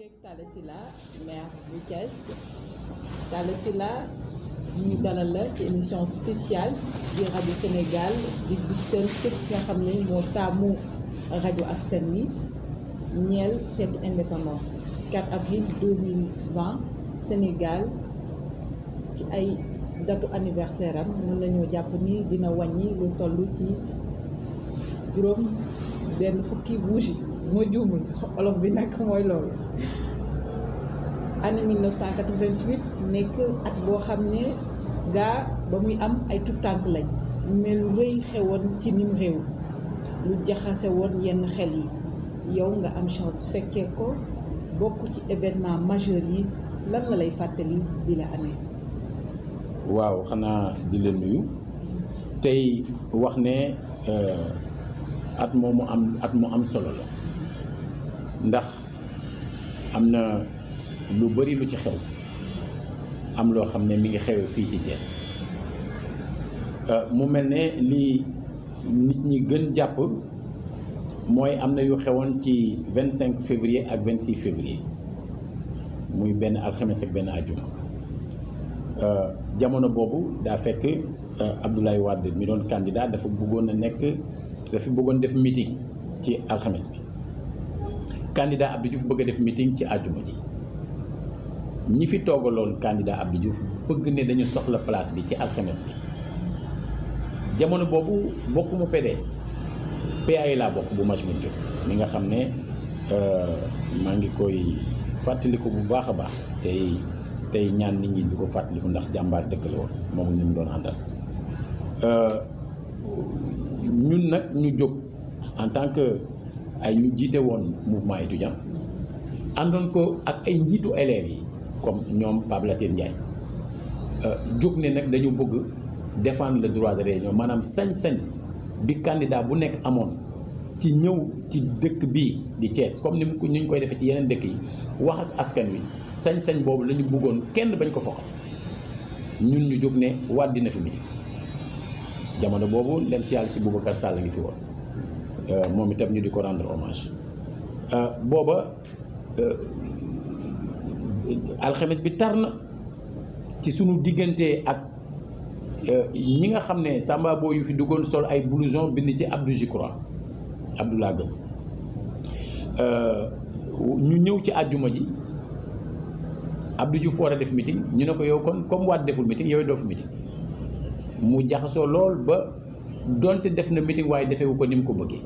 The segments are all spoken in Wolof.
ngeeg Talla Sylla maire bu Thiès. Talla Sylla ñu dalal la ci émission spéciale di rajo Sénégal di digtal képp nga xam ne moo taamu rajo askan wi ñeel feetu indépendance 4 avril 2020 Sénégal ci ay datu anniversaire am mën nañoo jàpp ni dina wàññi lu toll ci juróom benn fukki bougie moo juumul olof bi nag mooy loolu. année 1988 nekk at boo xam ne gaa ba muy am ay tout tànk lañ mais lu rëy xewoon ci nim réew lu jaxase woon yenn xel yi yow nga am chance fekkee ko bokk ci événement majeur yi lan la lay fàttali di la amee. waaw xanaa di leen nuyu tey wax ne at moomu am solo la ndax am na lu bari lu ci xew am loo xam ne mi ngi xewee fii ci Thiès mu mel ne lii nit ñi gën jàpp mooy am na yu xewoon ci 25 février ak 26 février muy benn alxames ak benn àjjuma jamono boobu daa fekk Abdoulaye Wade mi doon candidat dafa bëggoon def meeting ci alxames bi candidat Abdou Diouf bëgg a def meeting ci àjjuma ji ñi fi toogaloon candidat Abdou Diouf bëgg ne dañu soxla place bi ci alxames bi jamono boobu bokkuma PDS PAI laa bokk bu Majmout Diop mi nga xam ne maa ngi koy fàttaliku bu baax a baax tey ñaan nit ñi di ko fàttaliku ndax jàmbaar dëkk la woon moom ñu mu doon àndal ñun nag ñu jóg en tant que ay ñu jiite woon mouvement étudiant àndoon ko ak ay njiitu élèves yi comme ñoom Pape Latir Ndiaye jóg ne nag dañu bëgg défendre le droit de réunion maanaam sañ-sañ bi candidat bu nekk amoon ci ñëw ci dëkk bii di Thiès comme ni ñu koy defee ci yeneen dëkk yi wax ak askan wi sañ-sañ boobu la ñu bëggoon kenn bañ ko foqati ñun ñu jóg ne Wade dina fi meeting jamono boobu ndem si yàlla si Boubacar Sall ngi fi woon moom itam ñu di ko rendre hommage booba alxames bi tar na ci sunu diggante ak ñi nga xam ne samba boo yu fi duggoon sol ay blouson bind ci Abdou je crois Abdoulaye Gëm ñu ñëw ci àjjuma ji Abdou Diouf war a def meeting ñu ne ko yow kon comme Wade deful meeting yow doo fi meeting mu jaxasoo lool ba donte def na meeting waaye defewu ko ni mu ko bëggee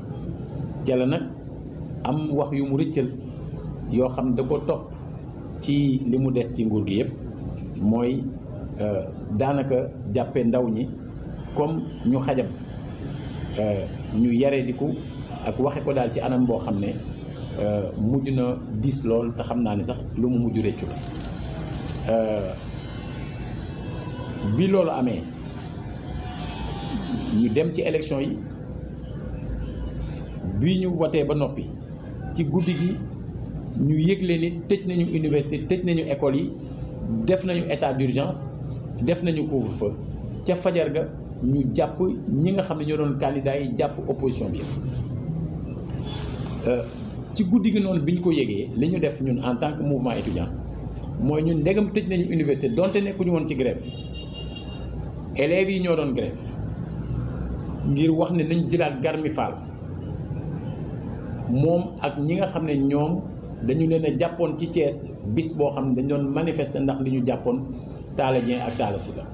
ca la nag am wax yu mu rëccal yoo xam da ko topp ci li mu des ci nguur gi yëpp mooy daanaka jàppe ndaw ñi comme ñu xajam ñu yaree di ko ak waxe ko daal ci anam boo xam ne mujj na diis lool te xam naa ni sax lu mu mujj rëccu la bi loolu amee ñu dem ci élection yi bi ñu wotee ba noppi ci guddi gi ñu yëgle ni tëj nañu université tëj nañu école yi def nañu état d'urgence def nañu couvre-feu ca fajar ga ñu jàpp ñi nga xam ne ñoo doon candidat yi jàpp opposition bi ci guddi gi noonu bi ñu ko yëgee li ñu def ñun en tant que mouvement étudiant mooy ñun ndegam tëj nañu université donte nekkuñu woon ci grève élèves yi ñoo doon grève ngir wax ne nañ jëlaat Garmi Fall moom ak ñi nga xam ne ñoom dañu leen a jàppoon ci Thiès bis boo xam ne dañu doon manifester ndax li ñu jàppoon Talla Dieng ak Talla Sylla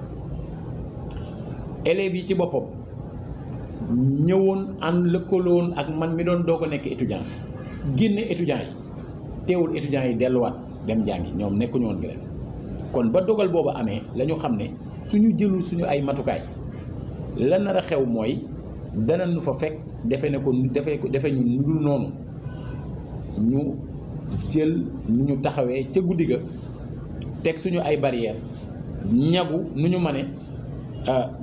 élèves yi ci boppam ñëwoon ànd lëkkaloon ak man mi doon doog a nekk étudiant génne étudiants yi teewul étudiants yi delluwaat dem jàngi ñoom nekkuñu woon grève kon ba dogal boobu amee la ñu xam ne suñu jëlul suñu ay matukaay la nar a xew mooy dana nu fa fekk defe ñu nudul noonu ñu jël nu ñu taxawee ca guddi ga teg suñu ay barrières ñagu nu ñu mane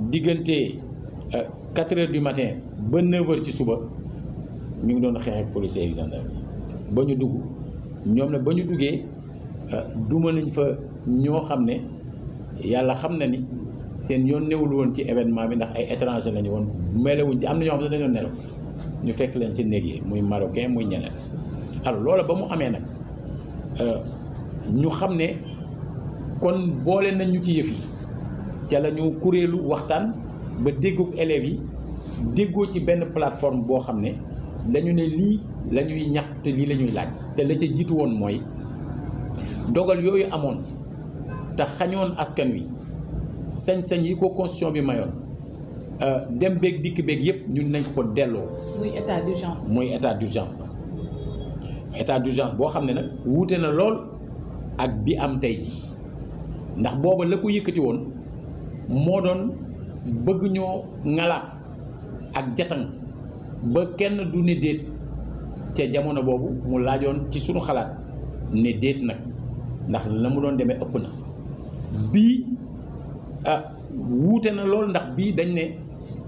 diggante 4 heures du matin ba 9 heures ci suba ñu ngi doon xeex ak policiers ak gendarme ba ñu dugg ñoom ne ba ñu duggee duma nañ fa ñoo xam ne yàlla xam na ni seen yoon newul woon ci événement bi ndax ay étranger lañu woon melewuñ ci am na ñoo xam ne dañoo nelaw ñu fekk leen si néeg yi muy marocain muy ñeneen alors loola ba mu amee nag ñu xam ne kon boole nañ ñu ci yëf yi ca la ñu kuréelu waxtaan ba déggook élèves yi déggoo ci benn plateforme boo xam ne dañu ne lii la ñuy ñaxtu te lii la ñuy laaj te la ca jiitu woon mooy dogal yooyu amoon te xañoon askan wi sañ-sañ yi ko constitution bi mayoon dem beeg dikk beeg yëpp ñun nañ ko delloo. muy état d'urgence. muy état d'urgence ba état d'urgence boo xam ne nag wuute na lool ak bi am tey ji ndax booba la ko yëkkati woon moo doon bëgg ñoo ngalaat ak jatan ba kenn du ne déet ca jamono boobu mu laajoon ci sunu xalaat ne déet nag ndax la mu doon demee ëpp na bii wuute na lool ndax bii dañ ne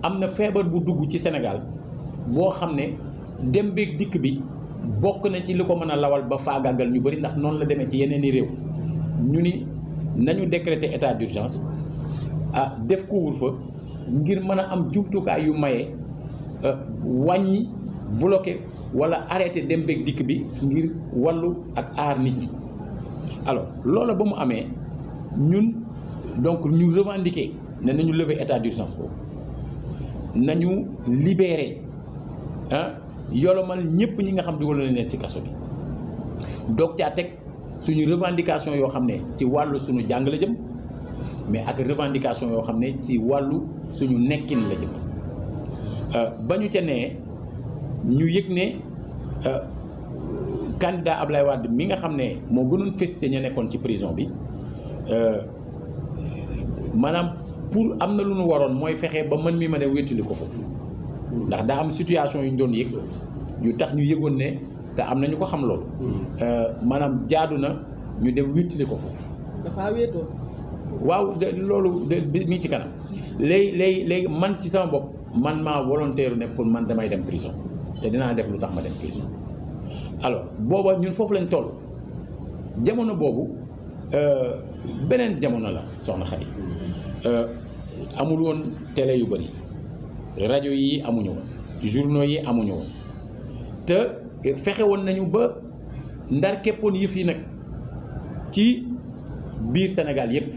am na feebar bu dugg ci Sénégal boo xam ne dem beeg dikk bi bokk na ci li ko mën a lawal ba faagaagal ñu bëri ndax noonu la demee ci yeneen i réew ñu ni nañu décréter état d'urgence def couvre-feu ngir mën a am jumtukaay yu maye wàññi bloqué wala arrêté dem beeg dikk bi ngir wàllu ak aar nit ñi. alors loola ba mu amee ñun donc ñu revendiquer ne nañu lever état d'urgence boobu nañu libérer yolomal ñëpp ñi nga xam dugal nañ leen ci kaso bi doog caa teg suñu revendication yoo xam ne ci wàllu suñu jàng la jëm mais ak revendication yoo xam ne ci wàllu suñu nekkin la jëm ba ñu ca nee ñu yëg ne candidat Ablaye Wade mi nga xam ne moo gënoon festé ña nekkoon ci prison bi maanaam pour am na lu ñu waroon mooy fexe ba mën mi ma dem wéttali ko foofu ndax daa am situation yu ñu doon yëg yu tax ñu yëgoon ne te am na ñu ko xam loolu maanaam jaadu na ñu dem wéttali ko foofu. dafa wéetoo. waaw loolu mi ci kanam léegi man ci sama bopp man maa volontaire ne pour man damay dem prison te dinaa def lu tax ma dem prison alors booba ñun foofu lañ toll jamono boobu beneen jamono la soxna Khady amul woon télé yu bari rajo yi amuñu woon journaux yi amuñu woon te fexe woon nañu ba ndar képpoon yëf yi nag ci biir Sénégal yépp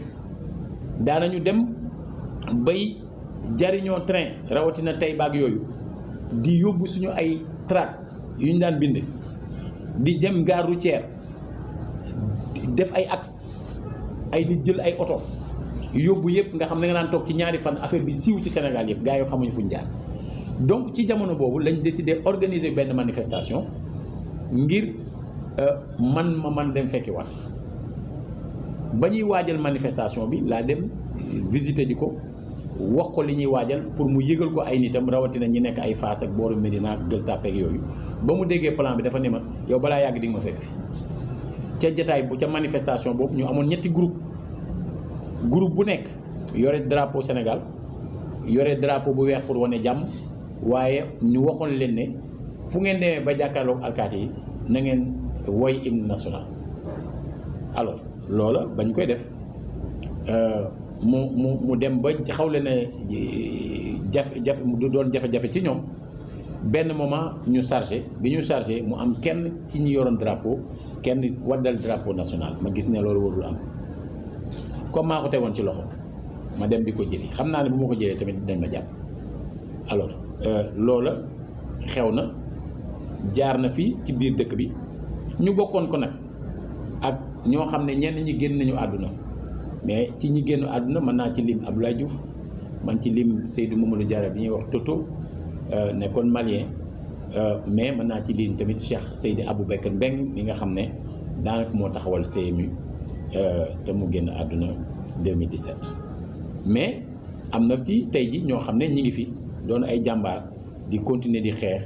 daanañu dem bay jariñoo train rawatina tey baag yooyu di yóbbu suñu ay tract yu ñu daan bind di dem gare routière def ay axe ay nit jël ay oto yóbbu yëpp nga xam ne nga naan toog ci ñaari fan affaire bi siiw ci Sénégal yëpp gars yi xamuñu fu ñu jaar donc ci jamono boobu lañ décidé organiser benn manifestation ngir man dem fekki waat ba ñuy waajal manifestation bi laa dem visiter ji ko wax ko li ñuy waajal pour mu yëgal ko ay nitam rawatina ñi nekk ay Fass ak booru Médina ak Gueule Tapée ak yooyu ba mu déggee plan bi dafa ne ma yow balaa yàgg di nga ma fekk fi ca jataay bu ca manifestation boobu ñu amoon ñetti groupe bu nekk yore drapeau Sénégal yore drapeau bu weex pour wane jàmm waaye ñu waxoon leen ne fu ngeen demee ba jàkkaarloog alkaati yi na ngeen woy hymne national alors loola bañ koy def mu dem ba xawle ne jafe du doon jafe-jafe ci ñoom benn moment ñu chargé bi ñu chargé mu am kenn ci ñu yoroon drapeau kenn waddal drapeau national ma gis ne loolu warul am comme maa ko tegoon ci loxo ma dem di ko jëli xam naa ne bu ma ko jëlee tamit dañ ma jàpp alors loola xew na jaar na fii ci biir dëkk bi ñu bokkoon ko nag ak ñoo xam ne ñenn ñi génn nañu àdduna mais ci ñi génn àdduna mën naa ci lim Abdoulaye Diouf man ci lim Seydou Mamadou Diarra bi ñuy wax Toto nekkoon malien mais mën naa ci lim tamit Cheikh Seydi Aboubacar Mbeng mi nga xam ne daanaka moo taxawal CMU te mu génn àdduna 2017 mais am na ci tey ji ñoo xam ne ñi ngi fi doon ay jàmbaar di continuer di xeex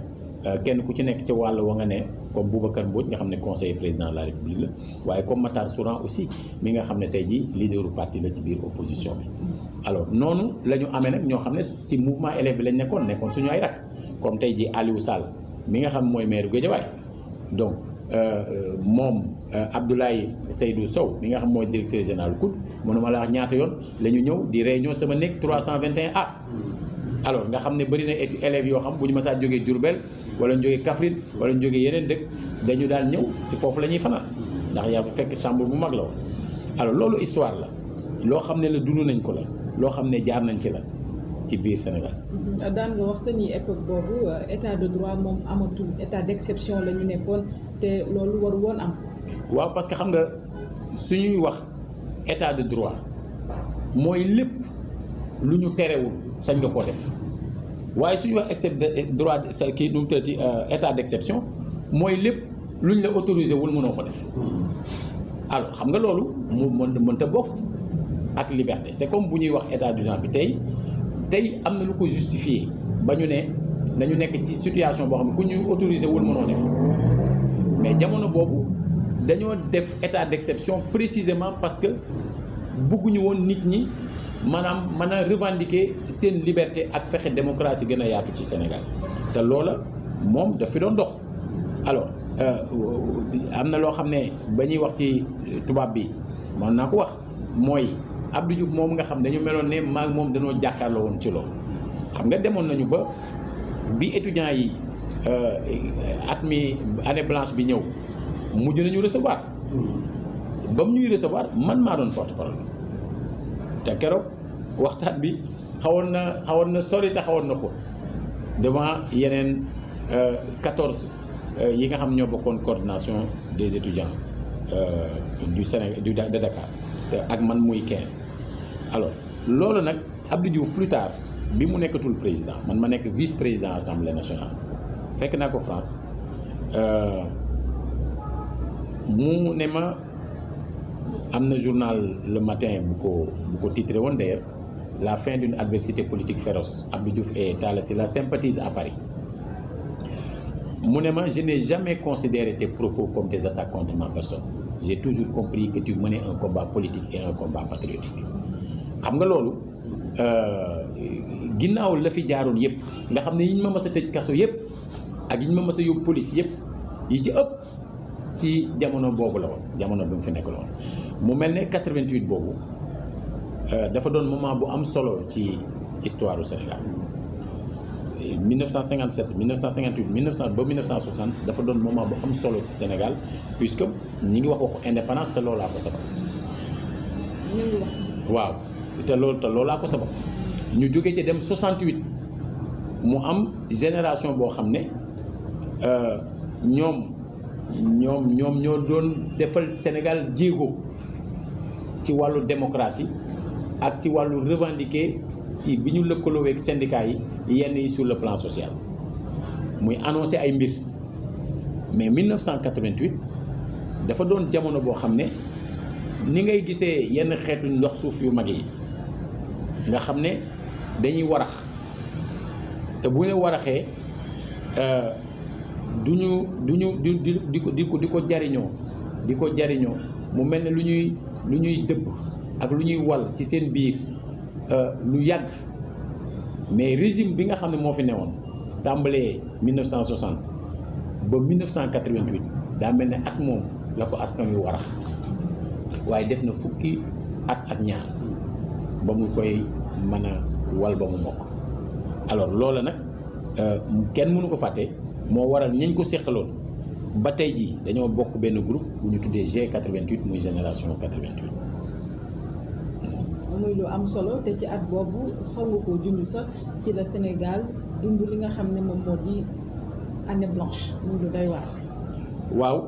kenn ku ci nekk ca wàll wa nga ne comme Boubacar Mbodj nga xam ne conseiller président de la République la waaye comme Matar Souran aussi mi nga xam ne tey jii leaderu parti la ci biir opposition bi alors noonu la ñu amee nag ñoo xam ne ci mouvement élève bi lañ nekkoon suñu ay rak comme tey jii Aliou Sall mi nga xam mooy maire Guédiawaye donc moom Abdoulaye Seydou Sow mi nga xam mooy directeur général COUD mënuma la wax ñaata yoon la ñu ñëw di réunion sama nekk 321A alors nga xam ne bëri na élèves yoo xam bu ñu mësaa jógee Diourbel wala ñu jógee Kaffrine wala ñu jógee yeneen dëkk dañu daan ñëw si foofu la ñuy fanaan ndax yaa fa fekk chambre bu mag la woon alors loolu histoire la loo xam ne la dund nañ ko la loo xam ne jaar nañ ci la ci biir Sénégal. daan nga wax sa ni époque boobu état de droit moom amatul état d'exception la ñu nekkoon te loolu waru woon am. waaw parce que xam nga suñuy wax état de droit mooy lépp lu ñu terewul sañ nga koo def waaye suñuy wax droit kii nu mu tuddati état d'exception mooy lépp lu ñu la autorisé wul mënoo ko def alors xam nga loolu mu mënta bokk ak liberté c'est comme bu ñuy wax état d'urgence bi tey am na lu ko justifier ba ñu ne dañu nekk ci situation boo xam ne ku ñu autorisé wul mënoo def mais jamono boobu dañoo def état d'exception précisément parce que bëgguñu woon nit ñi maanaam mën a revendiquer seen liberté ak fexe démocratie gën a yaatu ci Sénégal te loola moom daf fi doon dox alors am na loo xam ne ba ñuy wax ci tubaab bi mën naa ko wax mooy Abdou Diouf moom nga xam dañu meloon ne maag moom dañoo jàkkaarloo woon ci loolu xam nga demoon nañu ba bi étudiants yi at mi année blanche bi ñëw mujj nañu recevoir ba mu ñuy recevoir man maa doon porte-parole te keroog waxtaan bi xawoon na sori te xawoon na xóot devant yeneen 14 yi nga xam ñoo bokkoon coordination des étudiants du Sénégal de Dakar ak man muy 15 alors loolu nag Abdou Diouf plus tard bi mu nekkatul président man ma nekk vice-président assemblée nationale fekk naa ko France mu ne ma am na journal le matin bu ko titré woon d'ailleurs la fin d'une adversité politique féroce Abdou Diouf et Talla Sylla sympathisent à Paris mu ne ma je n'ai jamais considéré tes propos comme des attaques contre ma personne j'ai toujours compris que tu menais un combat politique et un combat patriotique xam nga loolu ginnaaw la fi jaaroon yëpp nga xam ne yi ñu ma mës a tëj kaso yëpp ak yi ñu ma mës a yóbbu police yëpp yi ci ëpp ci jamono boobu la woon jamono bi mu fi nekk la woon mu mel ne 88 boobu dafa doon moment bu am solo ci histoire du Sénégal 1957 1958 1900 ba 1960 dafa doon moment bu am solo ci Sénégal puisque ñi ngi wax waxu indépendance te loolaa ko sabab. ñu ngi wax. waaw te loolaa ko sabab ñu jóge ci dem 68 mu am génération boo xam ne ñoom ñoo doon defal Sénégal jéego ci wàllu démocratie ak ci wàllu revendiquer ci bi ñu lëkkaloo ak syndicats yi yenn yi sur le plan social muy annoncé ay mbir mais 1988 dafa doon jamono boo xam ne ni ngay gisee yenn xeetu ndox suuf yu mag yi nga xam ne dañuy warax te bu ñu waraxee di ko jariñoo mu mel ne lu ñuy dëbb ak lu ñuy wal ci seen biir lu yàgg mais régime bi nga xam ne moo fi newoon tàmbalee 1960 ba 1988 daa mel ne at moom la ko askan wi warax waaye def na fukki at ak ñaar ba mu koy mën a wal ba mu mokk alors loola nag kenn mënu ko fàtte moo waral ñañ ko seqaloon ba tey jii dañoo bokk benn groupe bu ñu tuddee G88 muy génération 88. muy lu am solo te ci at boobu xaw nga koo junj sax ci la Sénégal dund li nga xam ne moom moo di année blanche muy lu doy waar. waaw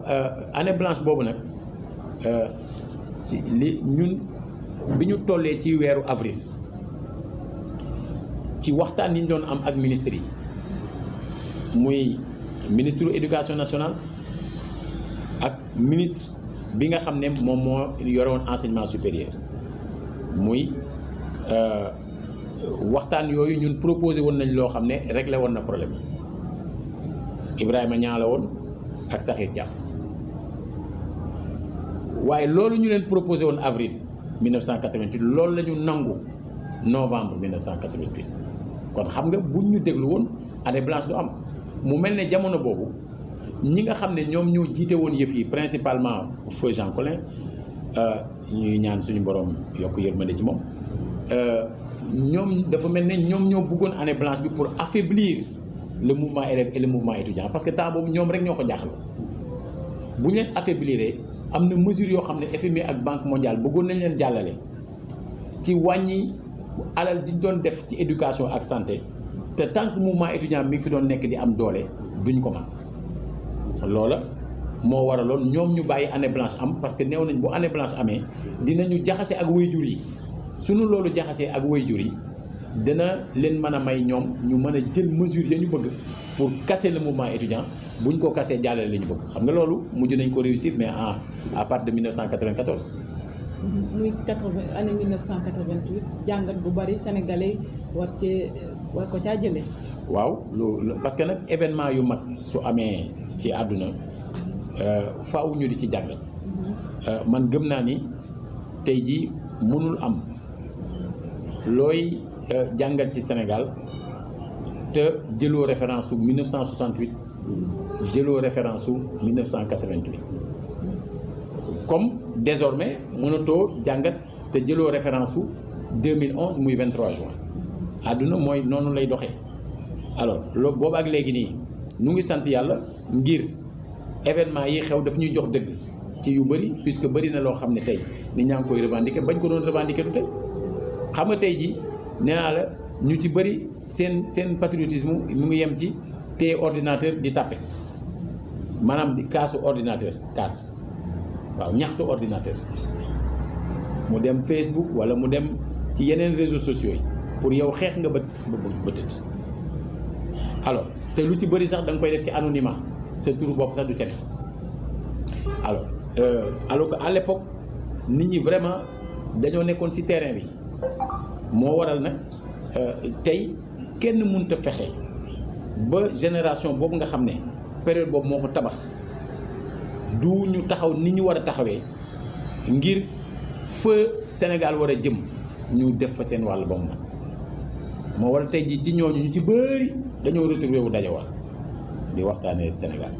année blanche boobu nag ci li ñun bi ñu tollee ci weeru avril ci waxtaan yi ñu doon am ak ministres yi muy ministre éducation nationale ak ministre bi nga xam ne moom moo yore woon enseignement supérieur muy waxtaan yooyu ñun proposé woon nañ loo xam ne réglé woon na problème yi Ibrahima Niang la woon ak Sakhir Thiam waaye loolu ñu leen proposé woon avril 1988 loolu la ñu nangu novembre 1988 kon xam nga buñ ñu déglu woon année blanche du am mu mel ne jamono boobu ñi nga xam ne ñoom ñoo jiite woon yëf yi principalement feu Jean Collin ñuy ñaan suñu borom yokk yërmande ci moom ñoom dafa mel ne ñoom ñoo bëggoon année blanche bi pour affaiblir le mouvement élève et le mouvement étudiant parce que temps boobu ñoom rek ñoo ko jaaxloo bu ñu leen affaiblir am na mesure yoo xam ne FMI ak Banque mondiale bëggoon nañ leen jàllale ci wàññi alal di doon def ci éducation ak santé te tant que mouvement étudiant mi ngi fi doon nekk di am doole duñ ko mën loola moo waraloon ñoom ñu bàyyi année blanche am parce que néew nañ bu année blanche amee dinañu jaxase ak waajur yi suñu loolu jaxasee ak waajur yi dina leen mën a may ñoom ñu mën a jël mesure ya ñu bëgg pour casser le mouvement étudiant buñ ko casser jàllale la ñu bëgg xam nga loolu mujj nañ ko réussir mais à partir de 1994. muy année 1988 jàngat bu bari sénégalais war ko caa jëlee. waaw lu parce que nag événement yu mag su amee ci àdduna faaw ñu di ci jàngat. man gëm naa ni tey jii mënul am looy jàngat ci Sénégal te jëloo référence su 1968 jëloo référence su 1988 comme désormais mënatoo jàngat te jëloo référence su 2011 muy 23 juin àdduna mooy noonu lay doxee alors loolu boobu ak léegi nii nu ngi sant yàlla ngir événement yi xew daf ñuy jox dëgg ci yu bëri puisque bëri na loo xam ne tey nit ñaa ngi koy revendiquer bañ ko doon revendiquer du tey xam nga tey ji nee naa la ñu ci bëri seen patriotisme mu ngi yem ci téye ordinateur di tàppe maanaam di kaasu ordinateur kaas waaw ñaxtu ordinateur mu dem Facebook wala mu dem ci yeneen réseaux sociaux yi pour yow xeex nga ba tëdd alors te lu ci bëri sax da nga koy def ci anonymat sa turu bopp sax du ca def alors que à l'époque nit ñi vraiment dañoo nekkoon ci terrain bi moo waral nag tey kenn mënut a fexe ba génération boobu nga xam ne période boobu moo ko tabax du ñu taxaw ni ñu war a taxawee ngir fa Sénégal war a jëm ñu def fa seen wàll ba mu moo waral tey jii ci ñooñu ñu ci bëri dañoo retrouvé wu dajawaat di waxtaanee Sénégal.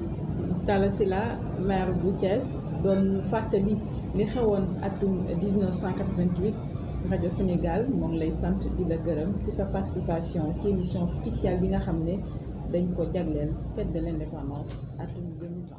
Talla Sylla maire bu Thiès doon fàttali li xewoon atum 1988 rajo Sénégal moo ngi lay sant di la gërëm ci sa participation ci émission spéciale bi nga xam ne dañ ko jagleel fête de l'indépendance atum 2020.